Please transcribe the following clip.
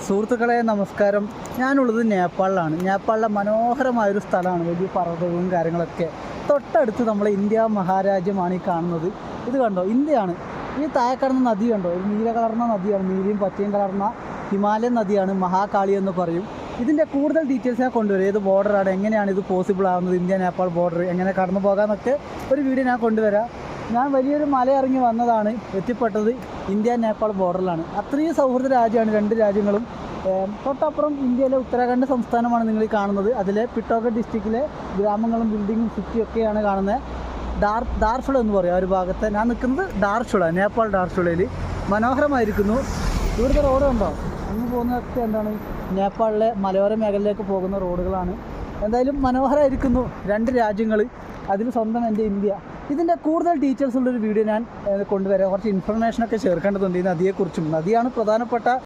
സുഹൃത്തുക്കളെ നമസ്കാരം. ഞാനുള്ളത് നേപ്പാളിലാണ്. നേപ്പാളിലെ മനോഹരമായൊരു സ്ഥലമാണ്. വലിയ പർവ്വതവും കാര്യങ്ങളൊക്കെ തൊട്ടടുത്ത് നമ്മളെ ഇന്ത്യ മഹാരാജ്യമാണ് ഈ കാണുന്നത്. ഇത് കണ്ടോ, ഇന്ത്യയാണ്. ഈ താഴെ കാണുന്ന നദി കണ്ടോ, ഒരു നീല കളർന്ന നദിയാണ്. നീലയും പച്ചയും കളർന്ന ഹിമാലയൻ നദിയാണ്, മഹാകാളി എന്ന് പറയും. ഇതിൻ്റെ കൂടുതൽ ഡീറ്റെയിൽസ് ഞാൻ കൊണ്ടുവരും. ഏത് ബോർഡറാണ്, എങ്ങനെയാണ് ഇത് പോസിബിൾ ആകുന്നത്, ഇന്ത്യ നേപ്പാൾ ബോർഡർ എങ്ങനെ കടന്നു പോകാമെന്നൊക്കെ ഒരു വീഡിയോ ഞാൻ കൊണ്ടുവരാം. ഞാൻ വലിയൊരു മല ഇറങ്ങി വന്നതാണ്, എത്തിപ്പെട്ടത് ഇന്ത്യ നേപ്പാൾ ബോർഡറിലാണ്. അത്രയും സൗഹൃദ രാജ്യമാണ് രണ്ട് രാജ്യങ്ങളും. തൊട്ടപ്പുറം ഇന്ത്യയിലെ ഉത്തരാഖണ്ഡ് സംസ്ഥാനമാണ് നിങ്ങൾ ഈ കാണുന്നത്. അതിലെ പിട്ടോഗഡ് ഡിസ്ട്രിക്റ്റിലെ ഗ്രാമങ്ങളും ബിൽഡിങ്ങും സിറ്റിയൊക്കെയാണ് കാണുന്നത്. ഡാർഫുള എന്ന് പറയും ആ ഒരു ഭാഗത്ത്. ഞാൻ നിൽക്കുന്നത് ഡാർഫുള, നേപ്പാൾ ഡാർഫുളയിൽ. മനോഹരമായിരിക്കുന്നു. ഇവിടുത്തെ റോഡ് കണ്ടോ, അങ്ങ് പോകുന്നതൊക്കെ എന്താണ് നേപ്പാളിലെ മലയോര മേഖലയിലേക്ക് പോകുന്ന റോഡുകളാണ്. എന്തായാലും മനോഹരമായിരിക്കുന്നു രണ്ട് രാജ്യങ്ങൾ, അതിൽ സ്വന്തം എൻ്റെ ഇന്ത്യ. ഇതിൻ്റെ കൂടുതൽ ഡീറ്റെയിൽസ് ഉള്ളൊരു വീഡിയോ ഞാൻ കൊണ്ടുവരാം. കുറച്ച് ഇൻഫർമേഷനൊക്കെ ചേർക്കേണ്ടതുണ്ട് ഈ നദിയെക്കുറിച്ചും. നദിയാണ് പ്രധാനപ്പെട്ട